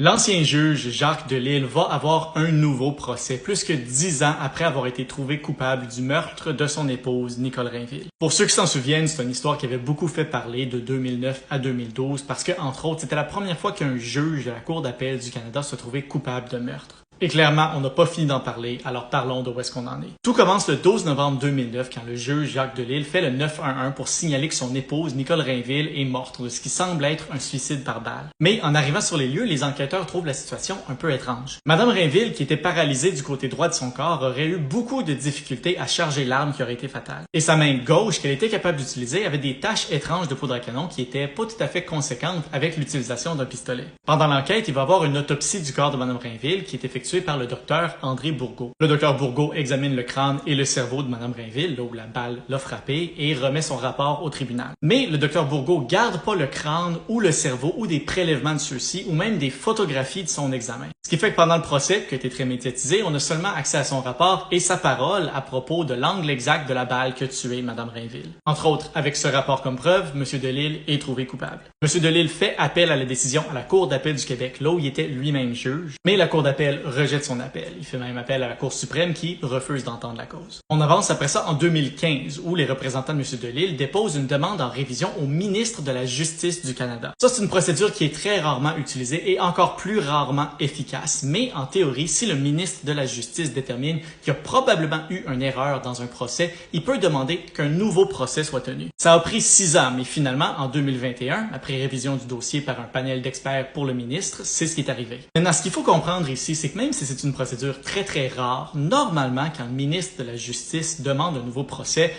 L'ancien juge Jacques Delisle va avoir un nouveau procès, plus que 10 ans après avoir été trouvé coupable du meurtre de son épouse Nicole Rainville. Pour ceux qui s'en souviennent, c'est une histoire qui avait beaucoup fait parler de 2009 à 2012 parce que, entre autres, c'était la première fois qu'un juge de la Cour d'appel du Canada se trouvait coupable de meurtre. Et clairement, on n'a pas fini d'en parler, alors parlons de où est-ce qu'on en est. Tout commence le 12 novembre 2009 quand le juge Jacques Delisle fait le 911 pour signaler que son épouse Nicole Rainville est morte de ce qui semble être un suicide par balle. Mais en arrivant sur les lieux, les enquêteurs trouvent la situation un peu étrange. Madame Rainville, qui était paralysée du côté droit de son corps, aurait eu beaucoup de difficultés à charger l'arme qui aurait été fatale. Et sa main gauche, qu'elle était capable d'utiliser, avait des taches étranges de poudre à canon qui étaient pas tout à fait conséquentes avec l'utilisation d'un pistolet. Pendant l'enquête, il va y avoir une autopsie du corps de Madame Rainville qui est effectuée par le docteur André Bourgault. Le docteur Bourgault examine le crâne et le cerveau de Madame Rainville, là où la balle l'a frappé, et remet son rapport au tribunal. Mais le docteur Bourgault garde pas le crâne ou le cerveau ou des prélèvements de ceux-ci ou même des photographies de son examen. Ce qui fait que pendant le procès, qui a été très médiatisé, on a seulement accès à son rapport et sa parole à propos de l'angle exact de la balle que tuait Madame Rainville. Entre autres, avec ce rapport comme preuve, M. Delisle est trouvé coupable. M. Delisle fait appel à la décision à la Cour d'appel du Québec, là où il était lui-même juge, mais la Cour d'appel rejette son appel. Il fait même appel à la Cour suprême qui refuse d'entendre la cause. On avance après ça en 2015, où les représentants de M. Delisle déposent une demande en révision au ministre de la Justice du Canada. Ça, c'est une procédure qui est très rarement utilisée et encore plus rarement efficace, mais en théorie, si le ministre de la Justice détermine qu'il y a probablement eu une erreur dans un procès, il peut demander qu'un nouveau procès soit tenu. Ça a pris 6 ans, mais finalement, en 2021, après révision du dossier par un panel d'experts pour le ministre, c'est ce qui est arrivé. Maintenant, ce qu'il faut comprendre ici, c'est que même si c'est une procédure très rare, normalement, quand le ministre de la Justice demande un nouveau procès,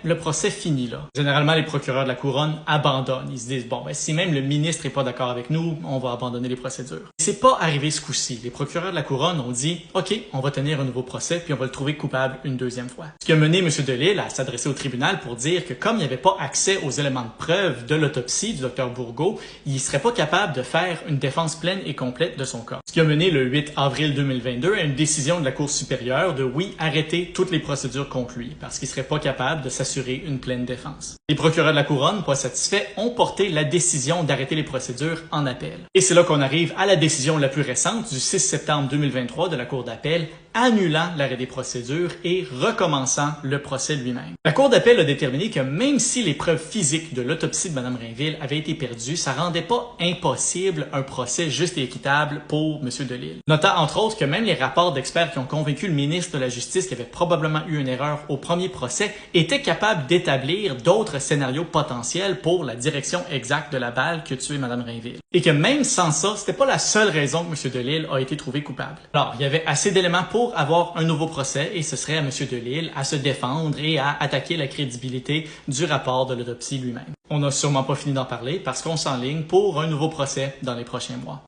le procès finit là. Généralement, les procureurs de la Couronne abandonnent. Ils se disent, si même le ministre est pas d'accord avec nous, on va abandonner les procédures. C'est pas arrivé ce coup-ci. Les procureurs de la Couronne ont dit, OK, on va tenir un nouveau procès, puis on va le trouver coupable une deuxième fois. Ce qui a mené M. Delisle à s'adresser au tribunal pour dire que comme il n'y avait pas accès aux éléments de preuve de l'autopsie du Dr Bourgault, il serait pas capable de faire une défense pleine et complète de son cas. Ce qui a mené le 8 avril 2022 à une décision de la Cour supérieure de, arrêter toutes les procédures contre lui, parce qu'il serait pas capable de s'assurer une pleine défense. Les procureurs de la Couronne, pas satisfaits, ont porté la décision d'arrêter les procédures en appel. Et c'est là qu'on arrive à la décision la plus récente du 6 septembre 2023 de la Cour d'appel, annulant l'arrêt des procédures et recommençant le procès lui-même. La Cour d'appel a déterminé que même si les preuves physiques de l'autopsie de Mme Rainville avaient été perdues, ça rendait pas impossible un procès juste et équitable pour M. Delisle. Notant entre autres que même les rapports d'experts qui ont convaincu le ministre de la Justice qu'il y avait probablement eu une erreur au premier procès étaient capables d'établir d'autres scénarios potentiels pour la direction exacte de la balle que tuait Mme Rainville. Et que même sans ça, c'était pas la seule raison que M. Delisle a été trouvé coupable. Alors, il y avait assez d'éléments pour avoir un nouveau procès et ce serait à M. Delisle à se défendre et à attaquer la crédibilité du rapport de l'autopsie lui-même. On n'a sûrement pas fini d'en parler parce qu'on s'enligne pour un nouveau procès dans les prochains mois.